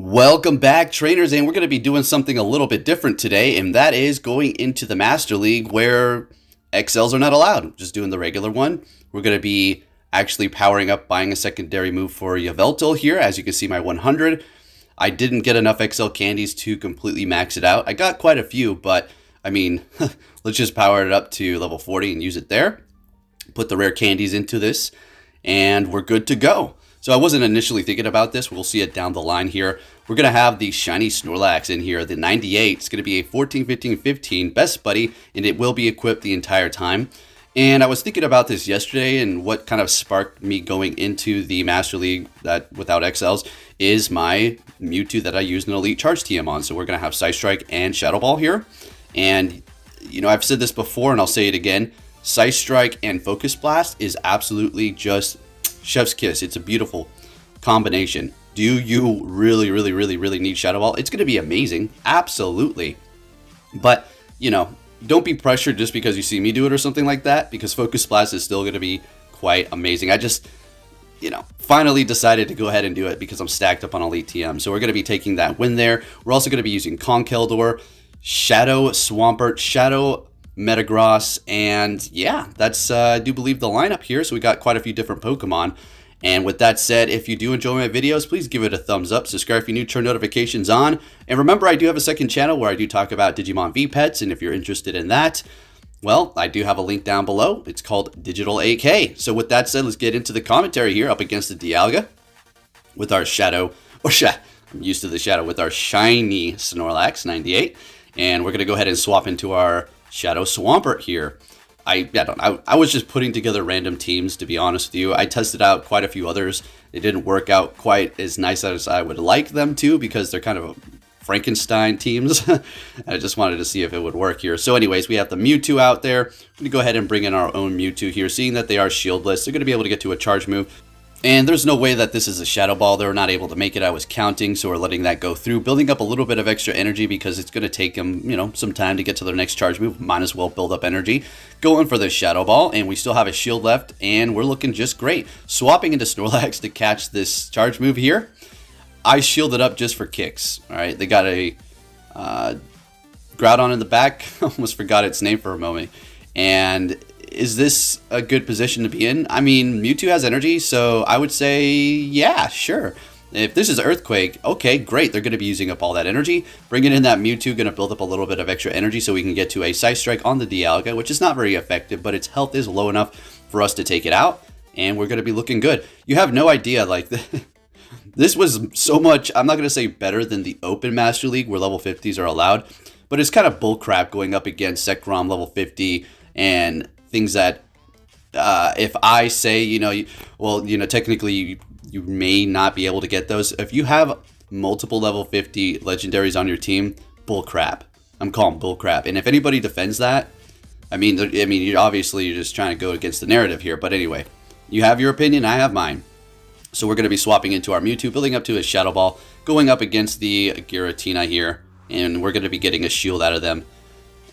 Welcome back, trainers, and we're going to be doing something a little bit different today, and that is going into the Master League where XLs are not allowed. Just doing the regular one. We're going to be actually powering up, buying a secondary move for Yveltal here. As you can see, my 100. I didn't get enough XL candies to completely max it out. I got quite a few, but I mean, let's just power it up to level 40 and use it there. Put the rare candies into this, and we're good to go. So I wasn't initially thinking about this. We'll see it down the line here. We're going to have the shiny Snorlax in here. The 98. It's going to be a 14, 15, 15 best buddy, and it will be equipped the entire time. And I was thinking about this yesterday, and what kind of sparked me going into the Master League that without XLs is my Mewtwo that I used an Elite Charge TM on. So we're going to have Psystrike and Shadow Ball here. And, you know, I've said this before, and I'll say it again. Psystrike and Focus Blast is absolutely just chef's kiss. It's a beautiful combination. Do you really need Shadow Ball? It's going to be amazing. Absolutely. But, you know, don't be pressured just because you see me do it or something like that, because Focus Blast is still going to be quite amazing. I just, you know, finally decided to go ahead and do it because I'm stacked up on Elite TM. So we're going to be taking that win there. We're also going to be using Conkeldurr, Shadow Swampert, Shadow Metagross, and yeah, that's I do believe the lineup here. So we got quite a few different Pokemon. And with that said, if you do enjoy my videos, please give it a thumbs up, subscribe if you're new, turn notifications on, and remember I do have a second channel where I do talk about Digimon V Pets, and if you're interested in that, well, I do have a link down below. It's called Digital AK. So with that said, let's get into the commentary here up against the Dialga with our Shadow, I'm used to the Shadow, with our shiny Snorlax 98, and we're gonna go ahead and swap into our Shadow Swampert here. I was just putting together random teams, to be honest with you. I tested out quite a few others. They didn't work out quite as nice as I would like them to, because they're kind of Frankenstein teams. I just wanted to see if it would work here. So anyways, we have the Mewtwo out there. I'm going to go ahead and bring in our own Mewtwo here. Seeing that they are shieldless, they're going to be able to get to a charge move. And there's no way that this is a Shadow Ball. They're not able to make it. I was counting, so we're letting that go through. Building up a little bit of extra energy because it's going to take them, you know, some time to get to their next charge move. Might as well build up energy. Going for the Shadow Ball, and we still have a shield left, and we're looking just great. Swapping into Snorlax to catch this charge move here. I shielded up just for kicks. All right, they got a Groudon in the back. Almost forgot its name for a moment. And is this a good position to be in? I mean, Mewtwo has energy, so I would say, yeah, sure. If this is Earthquake, okay, great. They're going to be using up all that energy. Bringing in that Mewtwo, going to build up a little bit of extra energy so we can get to a Psystrike on the Dialga, which is not very effective, but its health is low enough for us to take it out, and we're going to be looking good. You have no idea, like, this was so much, I'm not going to say better than the Open Master League where level 50s are allowed, but it's kind of bullcrap going up against Sekrom level 50 and things that if I say, you know, well, you know, technically you may not be able to get those. If you have multiple level 50 legendaries on your team, bullcrap. I'm calling bullcrap. And if anybody defends that, I mean, you're obviously just trying to go against the narrative here. But anyway, you have your opinion, I have mine. So we're going to be swapping into our Mewtwo, building up to a Shadow Ball, going up against the Giratina here, and we're going to be getting a shield out of them.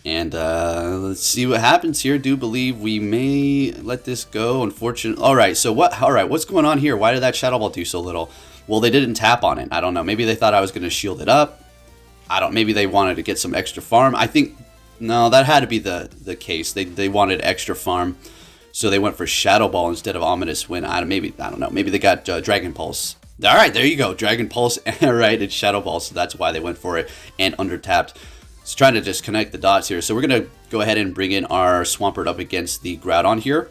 And let's see what happens here. Do believe we may let this go. Unfortunately. All right. So what's going on here? Why did that Shadow Ball do so little? Well, they didn't tap on it. I don't know. Maybe they thought I was going to shield it up. Maybe they wanted to get some extra farm. I think, no, that had to be the case. They wanted extra farm. So they went for Shadow Ball instead of Ominous Wind. I don't know. Maybe they got Dragon Pulse. All right. There you go. Dragon Pulse. All right. It's Shadow Ball. So that's why they went for it and under-tapped. Just trying to just connect the dots here. So we're going to go ahead and bring in our Swampert up against the Groudon here.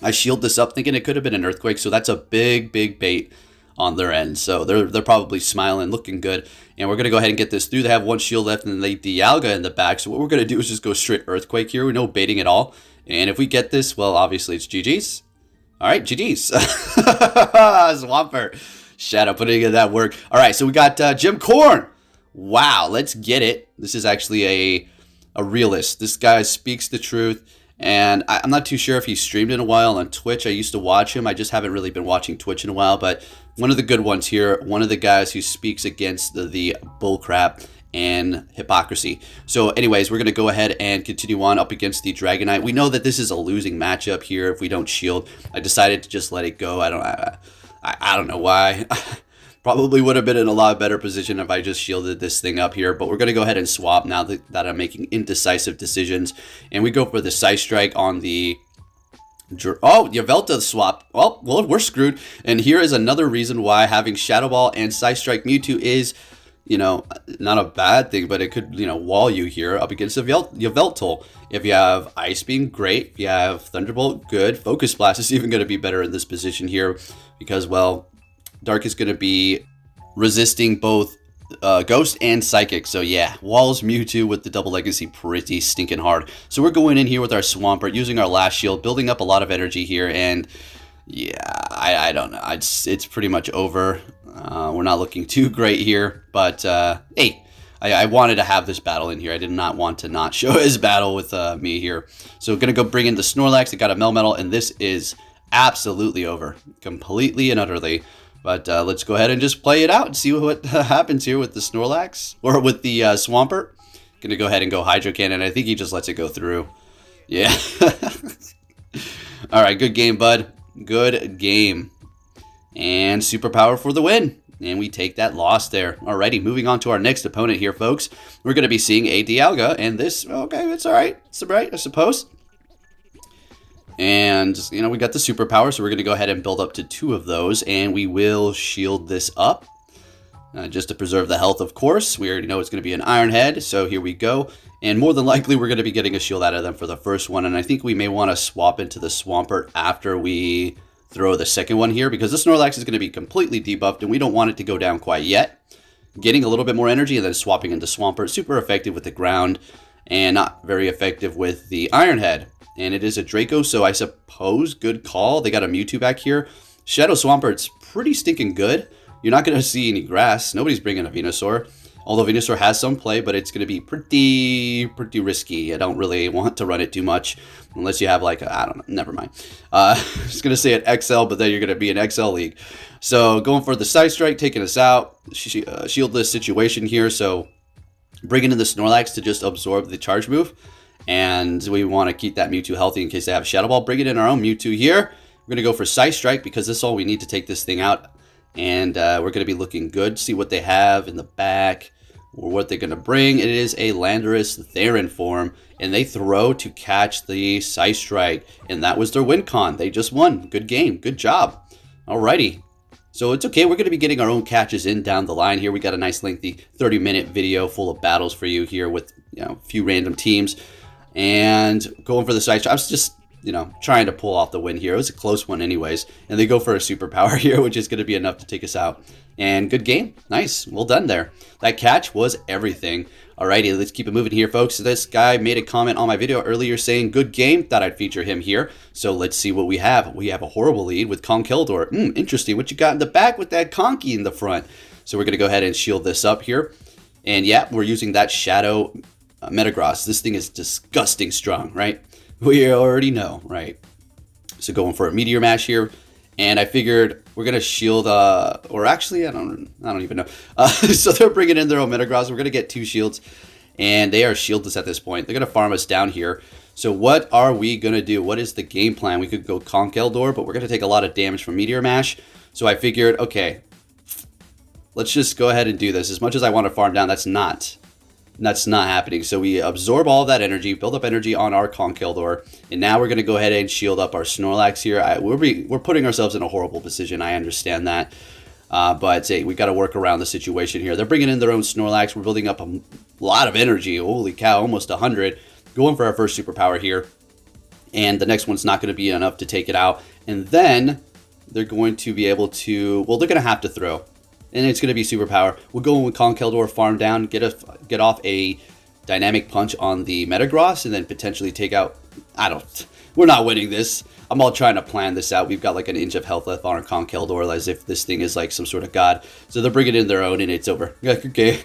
I shield this up thinking it could have been an Earthquake. So that's a big bait on their end. So they're probably smiling, looking good. And we're going to go ahead and get this through. They have one shield left and the Dialga in the back. So what we're going to do is just go straight Earthquake here. No baiting at all. And if we get this, well, obviously it's GG's. All right, GG's. Swampert. Shadow putting in that work. All right, so we got Jim Corn. Wow, let's get it. This is actually a realist. This guy speaks the truth, and I'm not too sure if he streamed in a while on Twitch. I used to watch him. I just haven't really been watching Twitch in a while, but one of the good ones here, one of the guys who speaks against the bullcrap and hypocrisy. So anyways, we're going to go ahead and continue on up against the Dragonite. We know that this is a losing matchup here if we don't shield. I decided to just let it go. I don't know why. Probably would have been in a lot better position if I just shielded this thing up here, but we're going to go ahead and swap now that I'm making indecisive decisions. And we go for the Side Strike on the... Oh, Yveltal swap. Well, we're screwed. And here is another reason why having Shadow Ball and Side Strike Mewtwo is, you know, not a bad thing, but it could, you know, wall you here up against Yveltal. If you have Ice Beam, great. If you have Thunderbolt, good. Focus Blast is even going to be better in this position here because, well, Dark is going to be resisting both Ghost and Psychic. So yeah, walls Mewtwo with the double legacy pretty stinking hard. So we're going in here with our Swampert, using our last shield, building up a lot of energy here, and yeah, I don't know. It's pretty much over. We're not looking too great here, but hey, I wanted to have this battle in here. I did not want to not show his battle with me here. So gonna go bring in the Snorlax. It got a Melmetal, and this is absolutely over, completely and utterly. But let's go ahead and just play it out and see what happens here with the Snorlax, or with the Swampert. Gonna go ahead and go Hydro Cannon. I think he just lets it go through. Yeah. All right, good game, bud. Good game. And Superpower for the win. And we take that loss there. Alrighty, moving on to our next opponent here, folks. We're going to be seeing a Dialga, and this, okay, it's alright. It's alright, I suppose. And, you know, we got the Superpower, so we're going to go ahead and build up to 2 of those, and we will shield this up. Just to preserve the health, of course. We already know it's going to be an Iron Head, so here we go. And more than likely, we're going to be getting a shield out of them for the first one, and I think we may want to swap into the Swampert after we throw the second one here, because the Snorlax is going to be completely debuffed, and we don't want it to go down quite yet. Getting a little bit more energy and then swapping into Swampert, super effective with the ground, and not very effective with the Iron Head. And it is a Draco, so I suppose good call. They got a Mewtwo back here. Shadow Swampert's pretty stinking good. You're not going to see any grass. Nobody's bringing a Venusaur. Although Venusaur has some play, but it's going to be pretty risky. I don't really want to run it too much. Unless you have like, I don't know, never mind. I was going to say an XL, but then you're going to be an XL League. So going for the Side Strike, taking us out. Shieldless situation here, so bringing in the Snorlax to just absorb the charge move. And we want to keep that Mewtwo healthy in case they have Shadow Ball. Bringing in our own Mewtwo here. We're going to go for Side Strike because this is all we need to take this thing out. And we're going to be looking good. See what they have in the back or what they're going to bring. It is a Landorus Theron form. And they throw to catch the Side Strike. And that was their win con. They just won. Good game. Good job. Alrighty. So it's okay. We're going to be getting our own catches in down the line here. We got a nice lengthy 30-minute video full of battles for you here with, you know, a few random teams. And going for the Side Strike. I was just, you know, trying to pull off the win here. It was a close one anyways. And they go for a Superpower here, which is going to be enough to take us out. And good game. Nice. Well done there. That catch was everything. Alrighty, let's keep it moving here, folks. This guy made a comment on my video earlier saying, good game. Thought I'd feature him here. So let's see what we have. We have a horrible lead with Conkeldurr. Interesting. What you got in the back with that Conky in the front? So we're going to go ahead and shield this up here. And yeah, we're using that Shadow Metagross. This thing is disgusting strong, right? We already know, right? So going for a Meteor Mash here, and I figured we're gonna shield. Or actually, I don't even know. So they're bringing in their own Metagross. We're gonna get 2 shields, and they are shieldless at this point. They're gonna farm us down here. So what are we gonna do? What is the game plan? We could go Conkeldurr, but we're gonna take a lot of damage from Meteor Mash. So I figured, okay, let's just go ahead and do this. As much as I want to farm down, that's not happening. So we absorb all of that energy, build up energy on our Conkeldurr, and now we're going to go ahead and shield up our Snorlax here. We're putting ourselves in a horrible position. I understand that. But hey, we got to work around the situation here. They're bringing in their own Snorlax. We're building up a lot of energy. Holy cow, almost 100. Going for our first Superpower here. And the next one's not going to be enough to take it out. And then they're going to be able to, well, they're going to have to throw. And it's going to be Superpower. We're going with Conkeldurr, farm down, get off a Dynamic Punch on the Metagross, and then potentially take out... We're not winning this. I'm all trying to plan this out. We've got like an inch of health left on our Conkeldurr, as if this thing is like some sort of god. So they're bringing in their own, and it's over. Okay.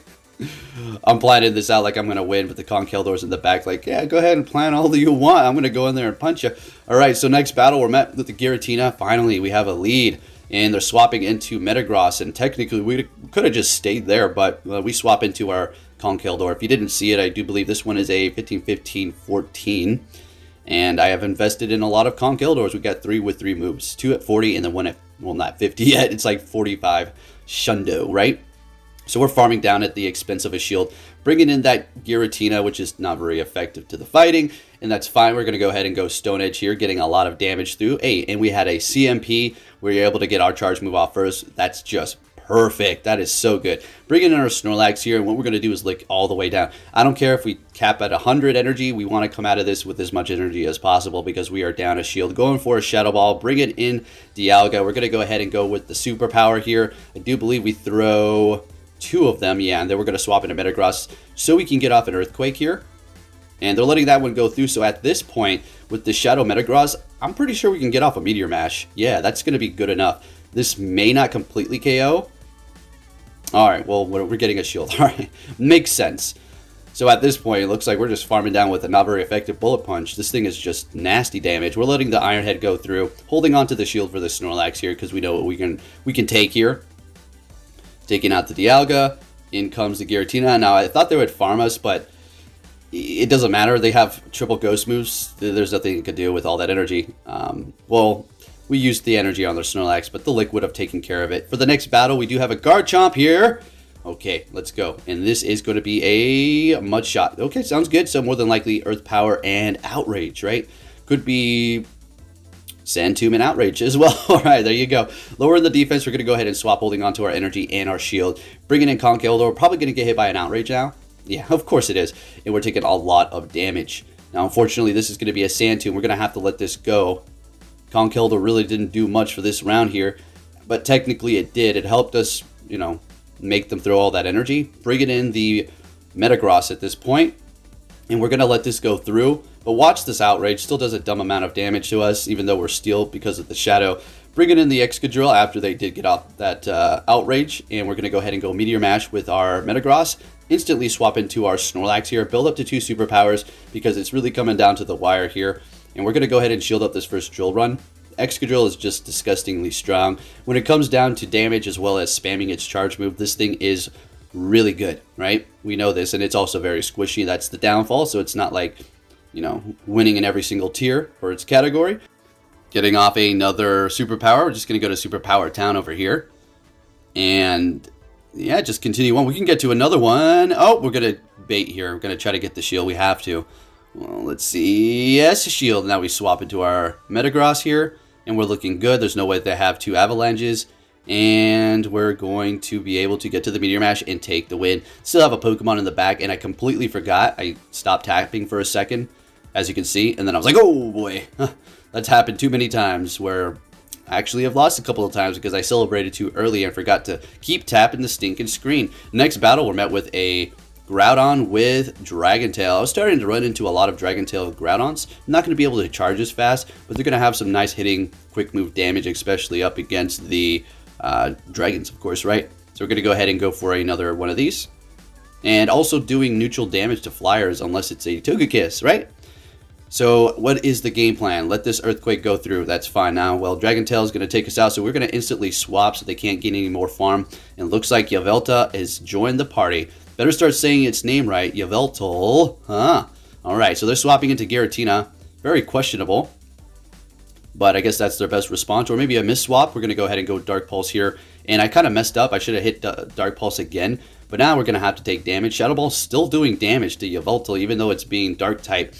I'm planning this out like I'm going to win, but the Conkeldurr's in the back like, yeah, go ahead and plan all that you want. I'm going to go in there and punch you. All right, so next battle, we're met with the Giratina. Finally, we have a lead. And they're swapping into Metagross, and technically we could have just stayed there, but we swap into our Conkeldurr. If you didn't see it, I do believe this one is a 15-15-14, and I have invested in a lot of Conkeldurrs. We got 3 with 3 moves, 2 at 40, and then 1 at, well, not 50 yet, it's like 45. Shundo, right? So we're farming down at the expense of a shield, bringing in that Giratina, which is not very effective to the fighting, and that's fine. We're going to go ahead and go Stone Edge here, getting a lot of damage through. Hey, and we had a CMP. We were able to get our charge move off first. That's just perfect. That is so good. Bringing in our Snorlax here, and what we're going to do is lick all the way down. I don't care if we cap at 100 energy. We want to come out of this with as much energy as possible because we are down a shield. Going for a Shadow Ball, bringing in Dialga. We're going to go ahead and go with the superpower here. I do believe we throw 2 of them, yeah, and then we're going to swap into Metagross so we can get off an Earthquake here. And they're letting that one go through, so at this point, with the Shadow Metagross, I'm pretty sure we can get off a Meteor Mash. Yeah, that's going to be good enough. This may not completely KO. Alright, well, we're getting a shield. Alright, makes sense. So at this point, it looks like we're just farming down with a not very effective Bullet Punch. This thing is just nasty damage. We're letting the Iron Head go through, holding on to the shield for the Snorlax here, because we know what we can take here. Taking out the Dialga, in comes the Giratina. Now, I thought they would farm us, but it doesn't matter. They have triple ghost moves. There's nothing you can do with all that energy. Well, we used the energy on their Snorlax, but the Lick would have taken care of it. For the next battle, we do have a Garchomp here. Okay, let's go. And this is going to be a Mud Shot. Okay, sounds good. So more than likely Earth Power and Outrage, right? Could be Sand Tomb and Outrage as well. All right, there you go. Lowering the defense, we're going to go ahead and swap, holding onto our energy and our shield. Bringing in Conkeldurr. We're probably going to get hit by an Outrage now. Yeah, of course it is. And we're taking a lot of damage. Now, unfortunately, this is going to be a Sand Tomb. We're going to have to let this go. Conkeldurr really didn't do much for this round here, but technically it did. It helped us, you know, make them throw all that energy. Bringing in the Metagross at this point, and we're going to let this go through. But watch this Outrage. Still does a dumb amount of damage to us, even though we're Steel because of the Shadow. Bringing in the Excadrill after they did get off that Outrage, and we're going to go ahead and go Meteor Mash with our Metagross. Instantly swap into our Snorlax here. Build up to 2 superpowers because it's really coming down to the wire here. And we're going to go ahead and shield up this first drill run. Excadrill is just disgustingly strong. When it comes down to damage as well as spamming its charge move, this thing is really good, right? We know this, and it's also very squishy. That's the downfall, so it's not like, you know, winning in every single tier for its category. Getting off another superpower. We're just going to go to Superpower Town over here. And yeah, just continue on. We can get to another one. Oh, we're going to bait here. We're going to try to get the shield. We have to. Well, let's see. Yes, shield. Now we swap into our Metagross here, and we're looking good. There's no way they have 2 Avalanches, and we're going to be able to get to the Meteor Mash and take the win. Still have a Pokemon in the back, and I completely forgot. I stopped tapping for a second, as you can see, and then I was like, oh boy, that's happened too many times where I actually have lost a couple of times because I celebrated too early and forgot to keep tapping the stinking screen. Next battle, we're met with a Groudon with Dragon Tail. I was starting to run into a lot of Dragon Tail Groudons. I'm not going to be able to charge as fast, but they're going to have some nice hitting, quick move damage, especially up against the dragons, of course, right? So we're going to go ahead and go for another one of these. And also doing neutral damage to flyers unless it's a Togekiss, right? So what is the game plan? Let this Earthquake go through. That's fine now. Well, Dragon Tail is going to take us out, so we're going to instantly swap so they can't gain any more farm. And it looks like Yveltal has joined the party. Better start saying its name right. Yveltal. Huh. Alright, so they're swapping into Giratina. Very questionable. But I guess that's their best response. Or maybe a miss-swap. We're going to go ahead and go Dark Pulse here. And I kind of messed up. I should have hit Dark Pulse again. But now we're going to have to take damage. Shadow Ball's still doing damage to Yveltal, even though it's being Dark-type.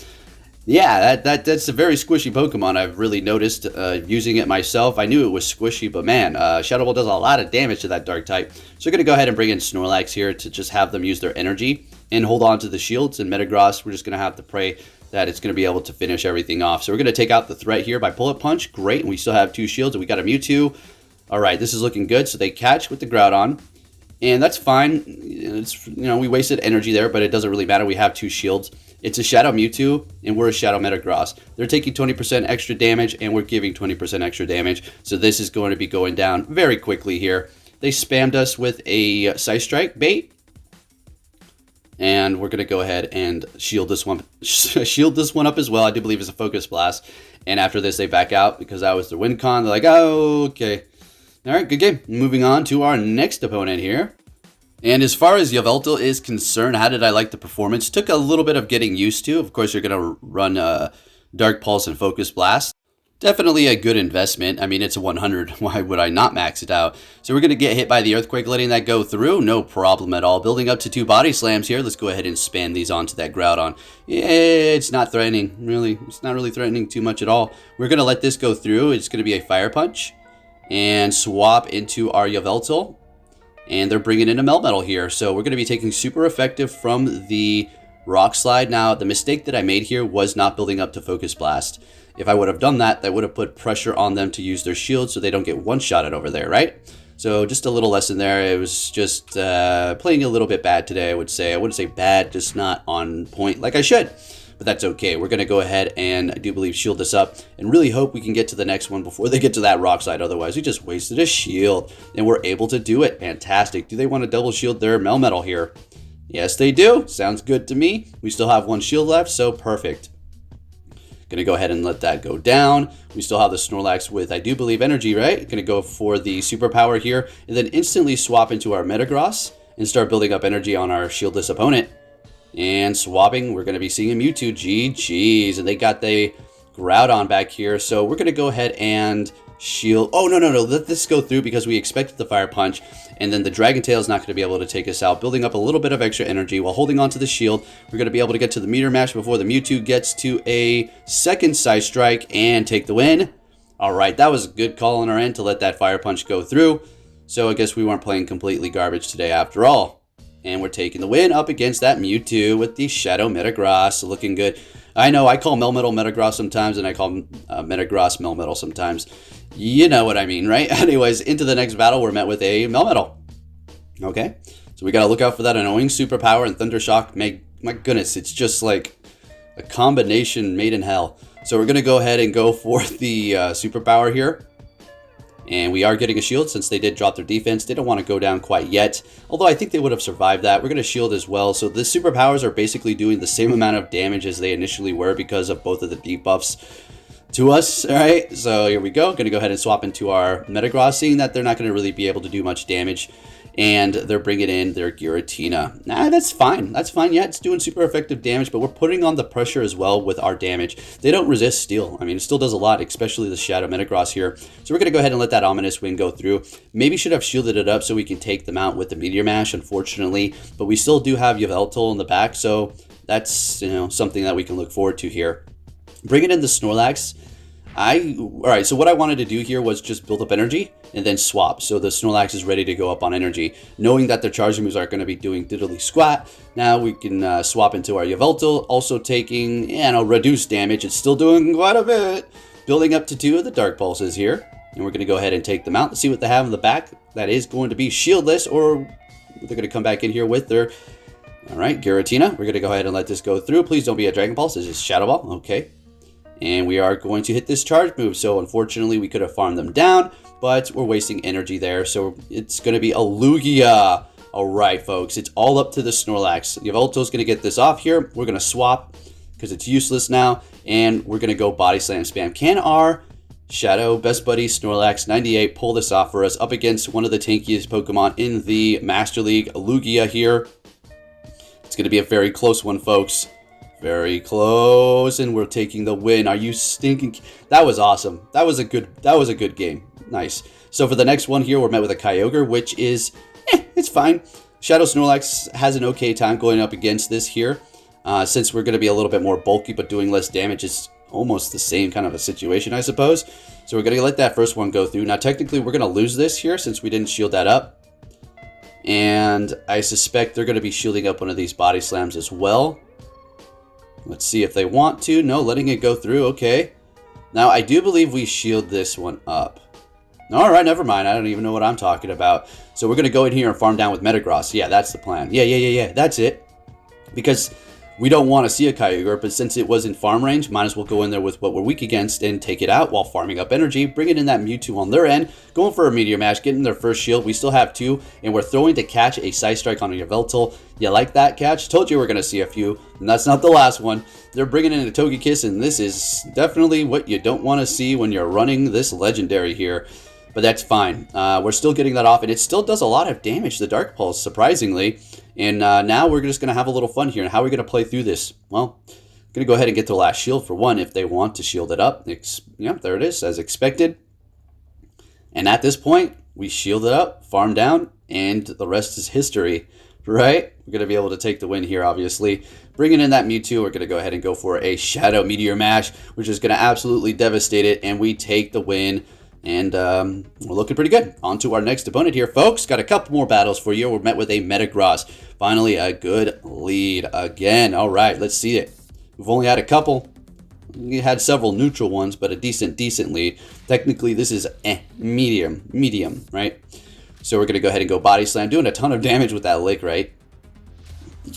Yeah, that's a very squishy Pokemon. I've really noticed using it myself. I knew it was squishy, but man, Shadow Ball does a lot of damage to that Dark type. So we're going to go ahead and bring in Snorlax here to just have them use their energy and hold on to the shields. And Metagross, we're just going to have to pray that it's going to be able to finish everything off. So we're going to take out the threat here by Bullet Punch. Great, and we still have 2 shields, and we got a Mewtwo. All right, this is looking good. So they catch with the Groudon. And that's fine. It's, you know, we wasted energy there, but it doesn't really matter. We have 2 shields. It's a Shadow Mewtwo, and we're a Shadow Metagross. They're taking 20% extra damage, and we're giving 20% extra damage. So this is going to be going down very quickly here. They spammed us with a Scythe Strike bait. And we're going to go ahead and shield this one up as well. I do believe it's a Focus Blast. And after this, they back out because that was their win con. They're like, oh, okay. All right, good game. Moving on to our next opponent here. And as far as Yveltal is concerned, how did I like the performance? Took a little bit of getting used to. Of course, you're going to run Dark Pulse and Focus Blast. Definitely a good investment. I mean, it's a 100. Why would I not max it out? So we're going to get hit by the Earthquake, letting that go through. No problem at all. Building up to 2 Body Slams here. Let's go ahead and spam these onto that Groudon. Yeah, it's not threatening. Really, it's not really threatening too much at all. We're going to let this go through. It's going to be a Fire Punch. And swap into our Yveltal. And they're bringing in a Melmetal here. So we're going to be taking super effective from the Rock Slide. Now, the mistake that I made here was not building up to Focus Blast. If I would have done that, that would have put pressure on them to use their shield so they don't get one-shotted over there, right? So just a little lesson there. It was just playing a little bit bad today, I would say. I wouldn't say bad, just not on point like I should. But that's okay. We're going to go ahead and, I do believe, shield this up and really hope we can get to the next one before they get to that Rock Slide. Otherwise, we just wasted a shield and we're able to do it. Fantastic. Do they want to double shield their Melmetal here? Yes, they do. Sounds good to me. We still have 1 shield left, so perfect. Gonna go ahead and let that go down. We still have the Snorlax with, I do believe, energy, right? Gonna go for the superpower here and then instantly swap into our Metagross and start building up energy on our shieldless opponent. And swapping, we're gonna be seeing a Mewtwo. GG's. And they got the Groudon back here. So we're gonna go ahead and shield. Oh, no. Let this go through because we expected the Fire Punch. And then the Dragon Tail is not going to be able to take us out. Building up a little bit of extra energy while holding on to the shield. We're going to be able to get to the Meteor Mash before the Mewtwo gets to a second Psy Strike and take the win. All right, that was a good call on our end to let that Fire Punch go through. So I guess we weren't playing completely garbage today after all. And we're taking the win up against that Mewtwo with the Shadow Metagross. Looking good. I know I call Melmetal Metagross sometimes and I call Metagross Melmetal sometimes. You know what I mean, right? Anyways, into the next battle, we're met with a Melmetal. Okay, so we got to look out for that annoying superpower and Thunder Shock. My goodness, it's just like a combination made in hell. So we're going to go ahead and go for the superpower here. And we are getting a shield since they did drop their defense. They don't want to go down quite yet, although I think they would have survived that. We're going to shield as well. So the superpowers are basically doing the same amount of damage as they initially were because of both of the debuffs to us. All right, so here we go. Going to go ahead and swap into our Metagross, seeing that they're not going to really be able to do much damage. And they're bringing in their Giratina. Nah, that's fine. That's fine. Yeah, it's doing super effective damage, but we're putting on the pressure as well with our damage. They don't resist steel. I mean, it still does a lot, especially the Shadow Metagross here. So we're going to go ahead and let that Ominous Wind go through. Maybe should have shielded it up so we can take them out with the Meteor Mash, unfortunately. But we still do have Yveltal in the back, so that's, you know, something that we can look forward to here. Bringing in the Snorlax. All right, so what I wanted to do here was just build up energy and then swap. So the Snorlax is ready to go up on energy, knowing that their charging moves aren't going to be doing diddly squat. Now we can swap into our Yveltal, also taking, reduced damage. It's still doing quite a bit. Building up to 2 of the Dark Pulses here. And we're going to go ahead and take them out. Let's see what they have in the back. That is going to be shieldless, or they're going to come back in here with their... All right, Giratina. We're going to go ahead and let this go through. Please don't be a Dragon Pulse. This is Shadow Ball. Okay. And we are going to hit this charge move. So unfortunately, we could have farmed them down, but we're wasting energy there. So it's going to be a Lugia. All right, folks. It's all up to the Snorlax. Yveltal's going to get this off here. We're going to swap because it's useless now. And we're going to go Body Slam spam. Can our Shadow Best Buddy Snorlax 98 pull this off for us up against one of the tankiest Pokemon in the Master League, Lugia here? It's going to be a very close one, folks. Very close, and we're taking the win. Are you stinking? That was awesome. That was a good game. Nice. So for the next one here, we're met with a Kyogre, which is, it's fine. Shadow Snorlax has an okay time going up against this here. Since we're going to be a little bit more bulky, but doing less damage, it's almost the same kind of a situation, I suppose. So we're going to let that first one go through. Now, technically, we're going to lose this here since we didn't shield that up. And I suspect they're going to be shielding up one of these Body Slams as well. Let's see if they want to. No, letting it go through. Okay. Now, I do believe we shield this one up. All right, never mind. I don't even know what I'm talking about. So we're going to go in here and farm down with Metagross. Yeah, that's the plan. Yeah. That's it. Because we don't want to see a Kyogre, but since it was in farm range, might as well go in there with what we're weak against and take it out while farming up energy, bringing in that Mewtwo on their end, going for a Meteor Mash, getting their first shield. We still have 2, and we're throwing to catch a Psy Strike on a Yveltal. You like that catch? Told you we're going to see a few, and that's not the last one. They're bringing in a Togekiss, and this is definitely what you don't want to see when you're running this legendary here. But that's fine. We're still getting that off, and it still does a lot of damage, the Dark Pulse, surprisingly. And now we're just going to have a little fun here. And how are we going to play through this? Well, Going to go ahead and get the last shield for one if they want to shield it up. Yep, there it is, as expected. And at this point, we shield it up, farm down, and the rest is history, right? We're going to be able to take the win here, obviously. Bringing in that Mewtwo, we're going to go ahead and go for a Shadow Meteor Mash, which is going to absolutely devastate it, and we take the win. And we're looking pretty good. On to our next opponent here, folks. Got a couple more battles for you. We're met with a Metagross. Finally, a good lead again. All right, let's see it. We've only had a couple. We had several neutral ones, but a decent lead. Technically, this is medium, right? So we're going to go ahead and go Body Slam, doing a ton of damage with that lick, right?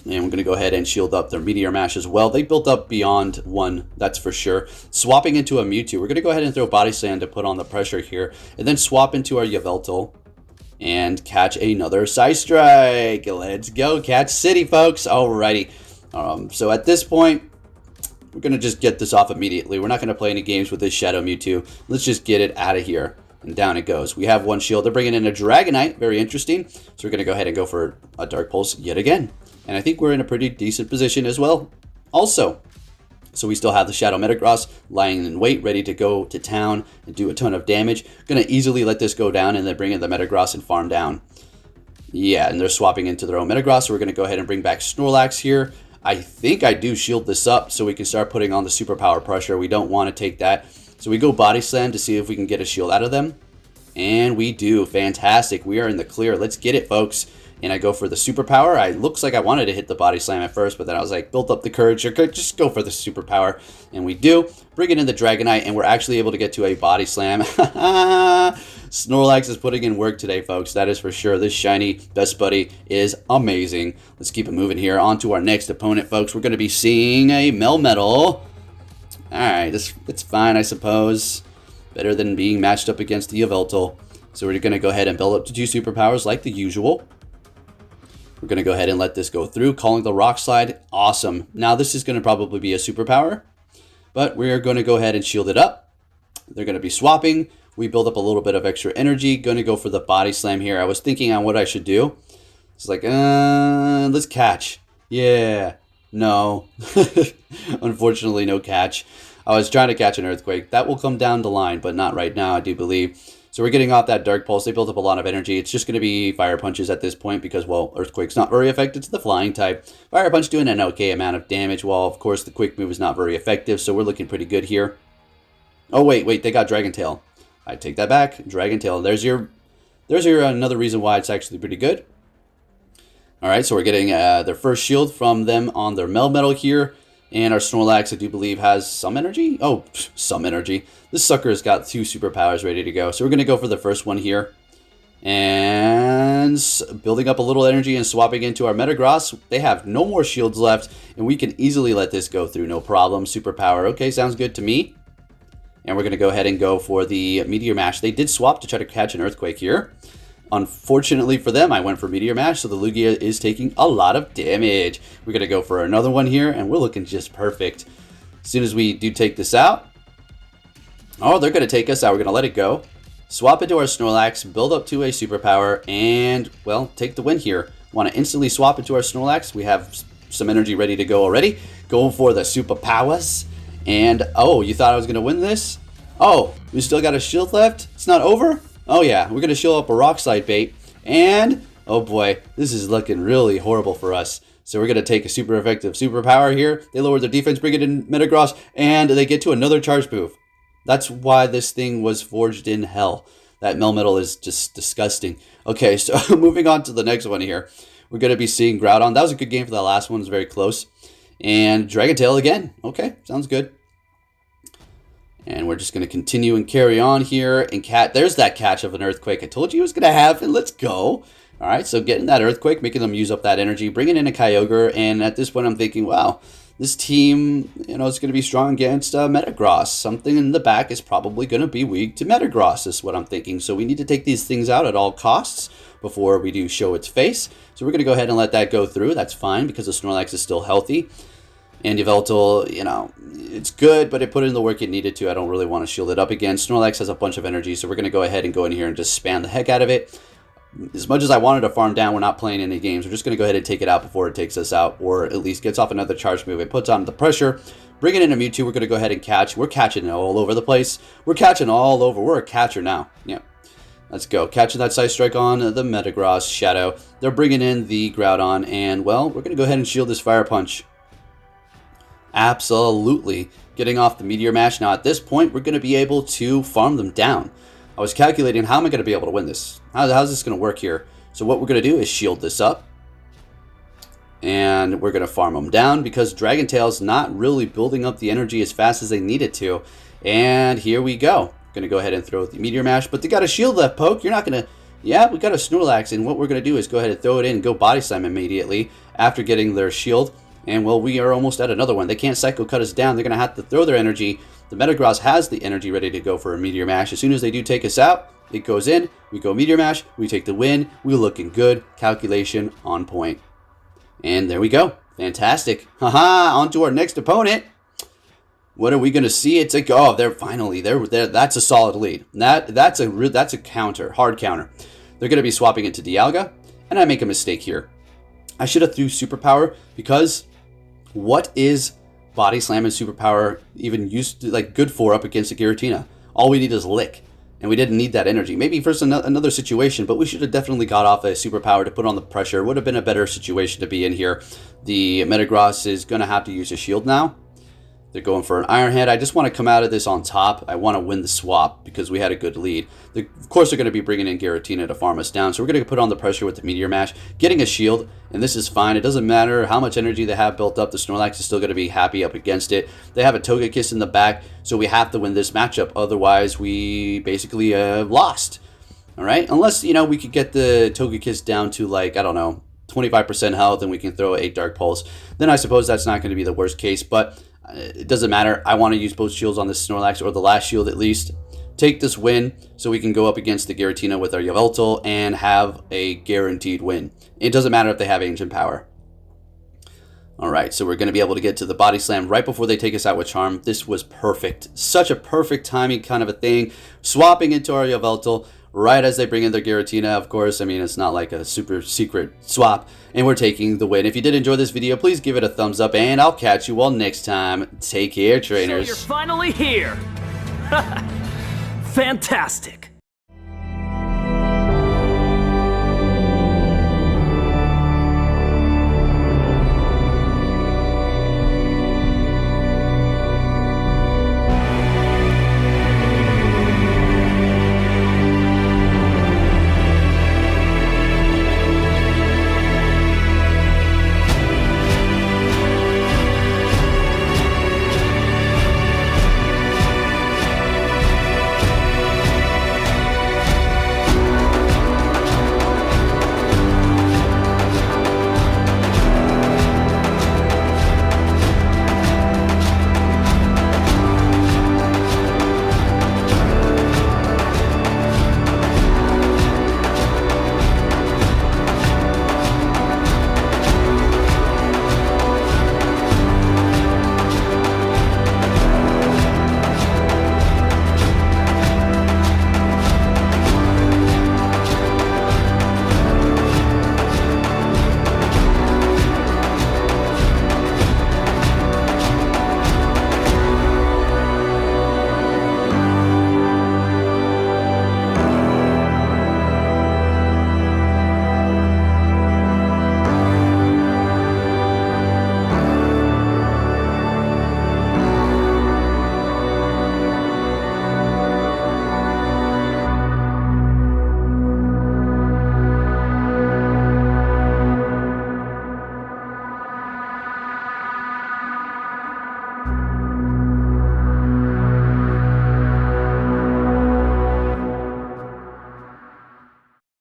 And we're going to go ahead and shield up their Meteor Mash as well. They built up beyond one, that's for sure. Swapping into a Mewtwo. We're going to go ahead and throw Body Slam to put on the pressure here. And then swap into our Yveltal and catch another Psy Strike. Let's go, Catch City, folks. Alrighty. So at this point, we're going to just get this off immediately. We're not going to play any games with this Shadow Mewtwo. Let's just get it out of here. And down it goes. We have one shield. They're bringing in a Dragonite. Very interesting. So we're going to go ahead and go for a Dark Pulse yet again. And I think we're in a pretty decent position as well. Also, so we still have the Shadow Metagross lying in wait, ready to go to town and do a ton of damage. Going to easily let this go down and then bring in the Metagross and farm down. Yeah, and they're swapping into their own Metagross. So we're going to go ahead and bring back Snorlax here. I think I do shield this up so we can start putting on the superpower pressure. We don't want to take that. So we go Body Slam to see if we can get a shield out of them. And we do. Fantastic. We are in the clear. Let's get it, folks. And I go for the superpower. It looks like I wanted to hit the Body Slam at first, but then I was like, built up the courage. Just go for the superpower. And we do. Bring it in the Dragonite, and we're actually able to get to a Body Slam. Snorlax is putting in work today, folks. That is for sure. This shiny best buddy is amazing. Let's keep it moving here. On to our next opponent, folks. We're going to be seeing a Melmetal. Alright, it's fine, I suppose. Better than being matched up against the Yveltal. So we're going to go ahead and build up to 2 superpowers like the usual. We're going to go ahead and let this go through. Calling the Rock Slide. Awesome. Now this is going to probably be a superpower. But we're going to go ahead and shield it up. They're going to be swapping. We build up a little bit of extra energy. Going to go for the Body Slam here. I was thinking on what I should do. It's like, let's catch. Yeah. No. Unfortunately, no catch. I was trying to catch an Earthquake. That will come down the line, but not right now, I do believe. So we're getting off that Dark Pulse. They built up a lot of energy. It's just going to be Fire Punches at this point because, well, Earthquake's not very effective to the Flying type. Fire Punch doing an okay amount of damage, while, of course, the Quick Move is not very effective, so we're looking pretty good here. Oh, wait, they got Dragon Tail. I take that back. Dragon Tail. There's your another reason why it's actually pretty good. All right, so we're getting their first shield from them on their Melmetal here. And our Snorlax, I do believe, has some energy. Oh, some energy. This sucker's got 2 superpowers ready to go. So we're going to go for the first one here. And building up a little energy and swapping into our Metagross. They have no more shields left. And we can easily let this go through, no problem. Superpower. Okay, sounds good to me. And we're going to go ahead and go for the Meteor Mash. They did swap to try to catch an Earthquake here. Unfortunately for them, I went for Meteor Mash, so the Lugia is taking a lot of damage. We're going to go for another one here, and we're looking just perfect. As soon as we do take this out... Oh, they're going to take us out. We're going to let it go. Swap into our Snorlax, build up to a superpower, and, well, take the win here. Want to instantly swap into our Snorlax. We have some energy ready to go already. Going for the superpowers. And, oh, you thought I was going to win this? Oh, we still got a shield left? It's not over? Oh yeah, we're going to show up a Rock Slide bait, and, oh boy, this is looking really horrible for us. So we're going to take a super effective superpower here. They lower their defense, bring it in Metagross, and they get to another charge move. That's why this thing was forged in hell. That Melmetal is just disgusting. Okay, so moving on to the next one here. We're going to be seeing Groudon. That was a good game for that last one. It was very close. And Dragon Tail again. Okay, sounds good. And we're just going to continue and carry on here. And there's that catch of an Earthquake I told you it was going to happen. Let's go. All right, so getting that Earthquake, making them use up that energy, bringing in a Kyogre. And at this point, I'm thinking, wow, this team, you know, is going to be strong against Metagross. Something in the back is probably going to be weak to Metagross, is what I'm thinking. So we need to take these things out at all costs before we do show its face. So we're going to go ahead and let that go through. That's fine because the Snorlax is still healthy. And Yveltal, you know, it's good, but it put in the work it needed to. I don't really want to shield it up again. Snorlax has a bunch of energy, so we're going to go ahead and go in here and just spam the heck out of it. As much as I wanted to farm down, we're not playing any games. We're just going to go ahead and take it out before it takes us out, or at least gets off another charge move. It puts on the pressure. Bringing in a Mewtwo, we're going to go ahead and catch. We're catching all over the place. We're catching all over. We're a catcher now. Yeah. Let's go. Catching that Side Strike on the Metagross Shadow. They're bringing in the Groudon, and, well, we're going to go ahead and shield this Fire Punch. Absolutely. Getting off the Meteor Mash. Now, at this point, we're going to be able to farm them down. I was calculating, how am I going to be able to win this? How's this going to work here? So what we're going to do is shield this up. And we're going to farm them down because Dragon Tail's not really building up the energy as fast as they need it to. And here we go. Going to go ahead and throw the Meteor Mash, but they got a shield left, Poke. You're not going to... Yeah, we got a Snorlax, and what we're going to do is go ahead and throw it in and go Body Slam immediately after getting their shield. And, well, we are almost at another one. They can't Psycho Cut us down. They're going to have to throw their energy. The Metagross has the energy ready to go for a Meteor Mash. As soon as they do take us out, it goes in. We go Meteor Mash. We take the win. We're looking good. Calculation on point. And there we go. Fantastic. Haha, on to our next opponent. What are we going to see? It's like, oh, they're finally there. That's a solid lead. That's a counter, hard counter. They're going to be swapping into Dialga, and I make a mistake here. I should have threw Superpower, because what is Body Slam and Superpower even used to, like, good for up against a Giratina? All we need is Lick, and we didn't need that energy. Maybe for another situation, but we should have definitely got off a Superpower to put on the pressure. Would have been a better situation to be in here. The Metagross is going to have to use a shield now. They're going for an Iron Head. I just want to come out of this on top. I want to win the swap because we had a good lead. Of course, they're going to be bringing in Giratina to farm us down. So we're going to put on the pressure with the Meteor Mash, getting a shield, and this is fine. It doesn't matter how much energy they have built up. The Snorlax is still going to be happy up against it. They have a Togekiss in the back, so we have to win this matchup. Otherwise, we basically lost. All right? Unless, you know, we could get the Togekiss down to, like, I don't know, 25% health, and we can throw 8 Dark Pulse. Then I suppose that's not going to be the worst case, but it doesn't matter. I want to use both shields on this Snorlax, or the last shield at least. Take this win so we can go up against the Giratina with our Yveltal and have a guaranteed win. It doesn't matter if they have Ancient Power. Alright, so we're going to be able to get to the Body Slam right before they take us out with Charm. This was perfect. Such a perfect timing kind of a thing. Swapping into our Yveltal right as they bring in their Giratina, of course. I mean, it's not like a super secret swap. And we're taking the win. If you did enjoy this video, please give it a thumbs up, and I'll catch you all next time. Take care, trainers. So you're finally here! Fantastic!